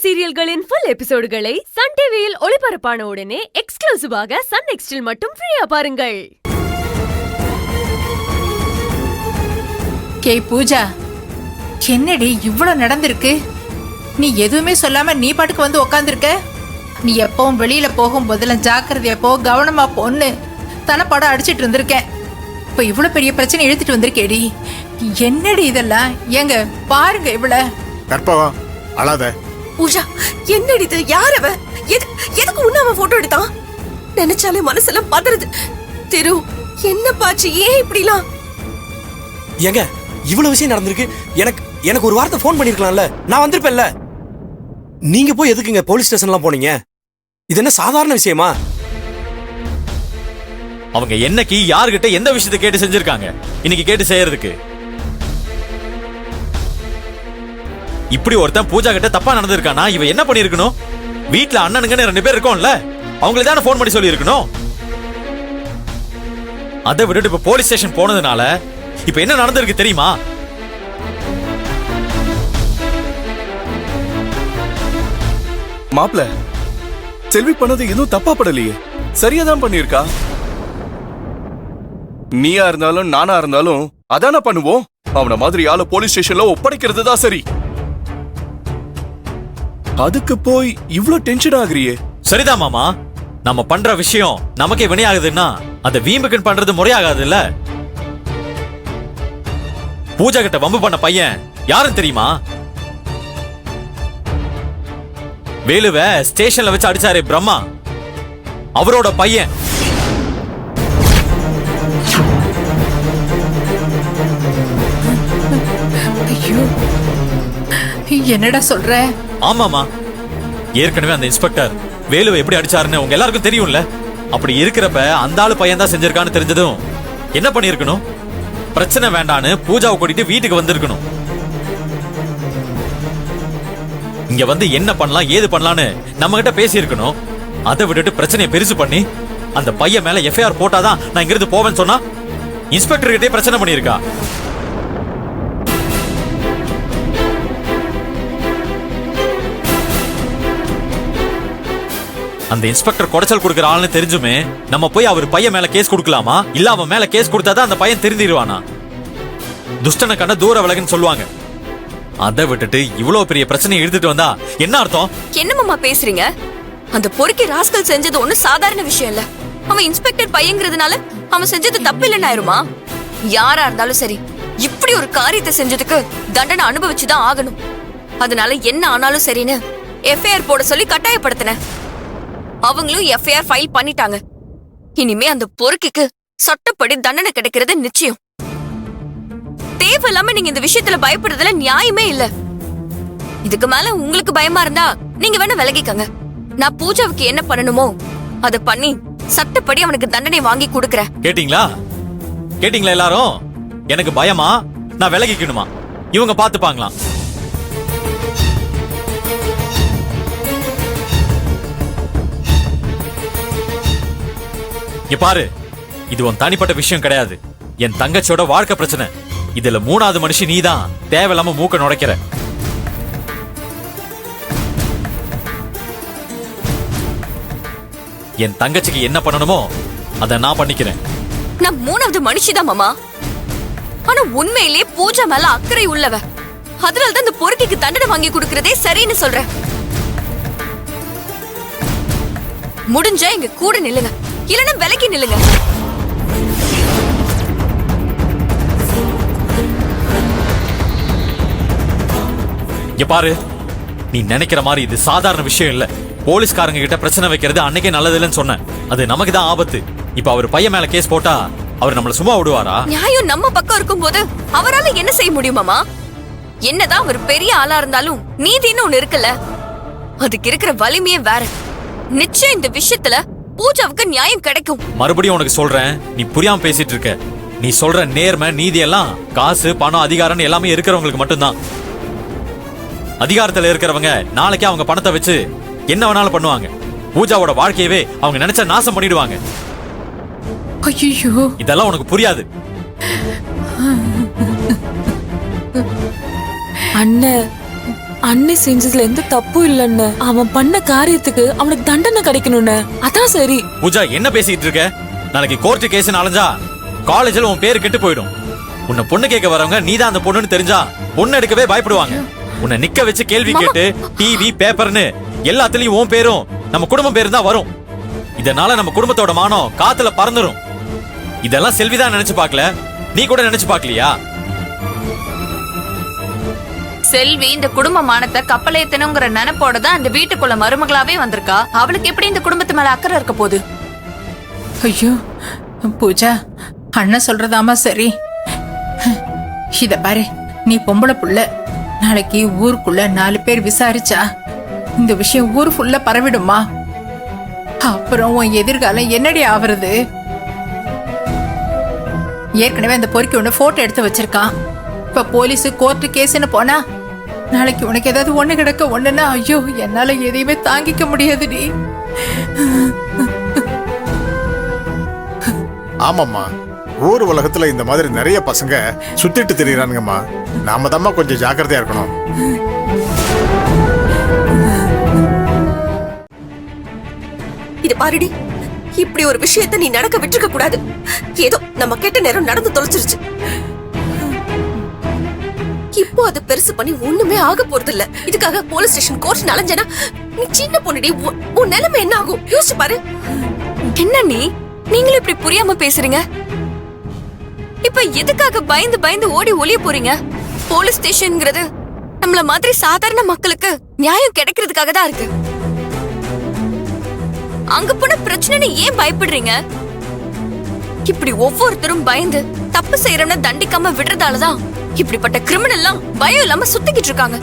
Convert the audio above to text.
சீரியல்களின் full எபிசோடுகளை Sun டிவியில் ஒளிபரப்பான உடனே எக்ஸ்க்ளூசிவாக சன் நெக்ஸ்டில் மட்டும் ஃப்ரீயா பாருங்கள். கே பூஜா, என்னடி இவ்வளவு நடந்திருக்கு? நீ எதுவுமே சொல்லாம நீ பாட்டுக்கு வந்து உக்காந்துருக்க. நீ எப்பவும் வெளியில போகும் போதெல்லாம் ஜாக்கிரதையா போ, கவனமா போன்னு தலைப்பாடம் அடிச்சிட்டு இருந்திருக்கேன். இப்ப இவ்வளவு பெரிய பிரச்சனை இழுத்துட்டு வந்திருக்கேடி. என்னடி இதெல்லாம்? ஏங்க பாருங்க இவ்வளவு. கற்பகம் அழாத. பூஜா, என்னடி இது? யார் அவ? எதுக்கு உன்ன போட்டோ எடுத்தான்? நினைச்சாலே மனசெல்லாம் பதறுது. திரு, என்ன பாச்சு? ஏன் இப்படிலாம்? ஏங்க இவ்வளவு விஷயம் நடந்திருக்கு. எனக்கு ஒரு வார்த்தை போன் பண்ணிருக்கலாம்ல, நான் வந்திருப்பேன்ல. நீங்க போய் எதுக்குங்க போலீஸ் ஸ்டேஷன்லாம் போனீங்க? இது என்ன சாதாரண விஷயமா? அவங்க என்னைக்கு யாருகிட்ட எந்த விஷயத்தை கேட்டு செஞ்சிருக்காங்க இன்னைக்கு கேட்டு செய்யறதுக்கு? இப்படி ஒருத்தன் பூஜா கிட்ட தப்பா நடந்திருக்கானா இவ என்ன பண்ணிருக்கணும்? வீட்டுல அண்ணனுங்கன்னு 2 பேர் இருக்கோம்ல, அவங்களே தானே போன் பண்ணி சொல்லி இருக்கணும். அதை விட்டுட்டு இப்ப போலீஸ் ஸ்டேஷன் போனதுனால இப்ப என்ன நடந்திருக்கு தெரியுமா? மாப்ள, செல்வி பண்ணது எதுவும் தப்பா படலையே, சரியாதான் பண்ணிருக்கா. நீயா இருந்தாலும் நானா இருந்தாலும் அதான பண்ணுவோம். அவன மாதிரி ஆள போலீஸ் ஸ்டேஷன்ல ஒப்படைக்கிறது தான் சரி. அதுக்கு போய் இவ்ளோ டென்ஷன் ஆகுறியே? சரிதான் மாமா, நம்ம பண்ற விஷயம் நமக்கே வினையாகுதுன்னா அந்த வீம்புக்குன்னு பண்றது முறையாகாது இல்ல. பூஜா கிட்ட வம்பு பண்ண பையன் யாரும் தெரியுமா? வேலுவ ஸ்டேஷன்ல வச்சு அடிச்சாரே பிரம்மா, அவரோட பையன். ஐயோ, என்னடா சொல்ற? ஆமாமா, ஏற்கனவே அந்த இன்ஸ்பெக்டர் வேலுவை எப்படி அடிச்சாருன்னு உங்க எல்லாருக்கும் தெரியும்ல. அப்படி இருக்கிறப்ப அந்த ஆளு பையன் தான் செஞ்சிருக்கான்னு தெரிஞ்சதும் என்ன பண்ணிருக்கணும்? பிரச்சனை வேண்டான்னு பூஜாவை கூட்டிட்டு வீட்டுக்கு வந்திருக்கணும். இங்க வந்து என்ன பண்ணலாம் ஏது பண்ணலான்னு நம்ம கிட்ட பேசி இருக்கணும். அதை விட்டுட்டு பிரச்சனையை பெருசு பண்ணி அந்த பையன் மேல எஃப்ஐஆர் போட்டாதான் நான் இங்கிருந்து போவேன்னு சொன்னா இன்ஸ்பெக்டர் கிட்டே பிரச்சனை பண்ணிருக்கா. அந்த இன்ஸ்பெக்டர் குடைச்சல் கொடுக்கிற ஆள்னு தெரிஞ்சுமே நம்ம போய் அவர் பையன் மேல கேஸ் கொடுக்கலாமா? இல்ல அவன் மேல கேஸ் கொடுத்தாதான் அந்த பையன் திருந்திடுவானா? துஷ்டனை கண்ட தூர விலகுன்னு சொல்லுவாங்க. அதை விட்டுட்டு இவ்வளவு பெரிய பிரச்சனையை எடுத்துட்டு வந்தா என்ன அர்த்தம்? என்னமாமா பேசுறீங்க? அந்த பொறுக்கி ராஸ்கல் செஞ்சது ஒண்ணு சாதாரண விஷயம் இல்ல. அவன் இன்ஸ்பெக்டர் பையங்கிறதுனால அவன் செஞ்சது தப்பு இல்லைன்னு ஆயிருமா? யாரா இருந்தாலும் சரி, இப்படி ஒரு காரியத்தை செஞ்சதுக்கு தண்டனை அனுபவிச்சுதான் ஆகணும். அதனால என்ன ஆனாலும் சரின்னு எஃப்ஐஆர் போட சொல்லி கட்டாயப்படுத்தின. அவங்களும் எஃப்ஐஆர் ஃபைல் பண்ணிட்டாங்க. இனிமே அந்த பொறுக்கிக்கு சட்டப்படி தண்டனை கிடைக்கிறது நிச்சயம். தேவையில்லாம நீங்க இந்த விஷயத்துல பயப்படுறதுல நியாயமே இல்ல. இதுக்கு மேல உங்களுக்கு பயமா இருந்தா நீங்க வேணா விலகிக்கங்க. நான் பூஜாவுக்கு என்ன பண்ணணுமோ அதை பண்ணி சட்டப்படி அவனுக்கு தண்டனை வாங்கி கொடுக்கறேன். கேட்டீங்களா? கேட்டீங்களா எல்லாரும்? எனக்கு பயமா, நான் விலகிக்கணுமா? இவங்க பாத்துப்பாங்களாம். இங்க பாரு, இது உன் தனிப்பட்ட விஷயம் கிடையாது. என் தங்கச்சியோட வாழ்க்கை பிரச்சனை. இதுல 3வது மனுஷன் நீதான் தேவையில்லாம மூக்க நுடைக்கிற. என் தங்கச்சிக்கு என்ன பண்ணணுமோ அதை நான் பண்ணிக்கிறேன். நான் 3வது மனுஷிதான் மாமா. ஆனா உண்மையிலேயே பூஜா மேல அக்கறை உள்ளவ. அதனாலதான் இந்த பொறுக்கிக்கு தண்டனை வாங்கி கொடுக்கறதே சரின்னு சொல்றேன். முடிஞ்சா எங்க கூட நில்லுங்க, இல்லன்னா விலகி நில்லுங்க. இங்க பாரு, நீ நினைக்கிற மாதிரி இது சாதாரண விஷயம் இல்ல. போலீஸ்காரங்க கிட்ட பிரச்சனை வைக்கிறது அன்னைக்கே நல்லது இல்லைன்னு சொன்னேன். அது நமக்கு தான் ஆபத்து. இப்ப அவர் பையன் மேல கேஸ் போட்டா அவர் நம்மள சும்மா விடுவாரா? நியாயம் நம்ம பக்கம் இருக்கும் போது அவரால என்ன செய்ய முடியுமாமா? என்னதான் அவர் பெரிய ஆளா இருந்தாலும் நீதின்னு ஒண்ணு இருக்குல்ல, அதுக்கு இருக்கிற வலிமையே வேற. நிச்சயம் இந்த விஷயத்துல பூஜாவுக்கு நியாயம் கிடைக்கும். மறுபடியும் உனக்கு சொல்றேன், நீ புரியாம பேசிட்டு இருக்க. நீ சொல்ற நேர்மை நீதி எல்லாம் காசு பணம் அதிகாரம் எல்லாமே இருக்கிறவங்களுக்கு மட்டும்தான். அதிகாரத்துல இருக்கிறவங்க நாளைக்கு அவங்க பணத்தை வச்சு என்ன வேணாலும் பண்ணுவாங்க. பூஜாவோட வாழ்க்கையவே அவங்க நினைச்ச நாசம் பண்ணிடுவாங்க. ஐயோ, இதெல்லாம் உனக்கு புரியாது. அண்ணன் அண்ணி செஞ்சதுல எந்த தப்பும் இல்லன்னு அவன் பண்ண காரியத்துக்கு அவனுக்கு தண்டனை கிடைக்கணும்னு அதான் சரி. பூஜா என்ன பேசிட்டு இருக்க? நாளைக்கு கோர்ட்டு கேஸ் அலைஞ்சா காலேஜ்ல உன் பேரு கெட்டு போயிடும். உன்னை பொண்ணு கேட்க வரவங்க நீதான் அந்த பொண்ணுன்னு தெரிஞ்சா பொண்ணு எடுக்கவே பயப்படுவாங்க. உன்னை நிக்க வச்சு கேள்வி கேட்டு டிவி பேப்பர்னு எல்லாத்துலயும் உன் பேரும் நம்ம குடும்பம் பேரும் தான் வரும். இதனால நம்ம குடும்பத்தோட மானம் காத்துல பறந்துரும். இதெல்லாம் செல்விதான் நினைச்சு பார்க்கல, நீ கூட நினைச்சு பார்க்கலையா? செல்வி இந்த குடும்ப மானத்தை கப்பலேத்தணுங்கிற நினைப்போட தான் இந்த வீட்டுக்குள்ள மருமகளாவே வந்திருக்கா. அவளுக்கு எப்படி இந்த குடும்பத்து மேல அக்கறை இருக்க போகுது? ஐயோ பூஜா, அண்ணன் சொல்றதாமா சரி. இத பாரு, நீ பொம்பளை புள்ள. நாளைக்கு ஊருக்குள்ள 4 பேர் விசாரிச்சா இந்த விஷயம் ஊர் ஃபுல்லா பரவிடுமா? அப்புறம் உன் எதிர்காலம் என்னடி ஆவறது? ஏற்கனவே அந்த பொறுக்கி ஒண்ணு போட்டோ எடுத்து வச்சிருக்கான். இப்ப போலீஸ் கோர்ட்டு கேஸ்ன்னு போனா நாளைக்கு உனக்கு ஏதாவது ஒண்ணு கிடக்க ஒண்ணுன்னா ஐயோ என்னால எதையுமே தாங்கிக்க முடியாதுடி. ஆமாம்மா, ஊர் உலகத்துல இந்த மாதிரி நிறைய பசங்க சுத்திட்டு திரியறானுங்கம்மா. நாம தாம்மா கொஞ்சம் ஜாக்கிரதையா இருக்கணும். இது பாருடி, இப்படி ஒரு விஷயத்தை நீ நடக்க விட்டுருக்க கூடாது. ஏதோ நம்ம கேட்ட நேரம் நடந்து தொலைச்சிருச்சு. இப்போ அது பெருசு பண்ணி ஒண்ணுமே ஆக போறது இல்ல. இதுக்காக போலீஸ் ஸ்டேஷன் கோர்ட் அலைஞ்சனா நீ சின்ன பொண்ணுடி, உன் நிலைமை என்ன ஆகும் யோசிச்சு பாரு. என்ன நீங்களும் இப்படி புரியாம பேசுறீங்க? இப்ப எதுக்காக பயந்து பயந்து ஓடி ஒளிய போறீங்க? போலீஸ் ஸ்டேஷன்ங்கிறது நம்மள மாதிரி சாதாரண மக்களுக்கு நியாயம் கிடைக்கிறதுக்காக தான் இருக்கு. அங்க போன பிரச்சனை ஏன் பயப்படுறீங்க? இப்படி ஒவ்வொருத்தரும் பயந்து தப்பு செய்யறவன தண்டிக்காம விடுறதாலதான் இப்படிப்பட்ட கிரிமினல்லாம் பயம் இல்லாம சுத்திக்கிட்டு இருக்காங்க.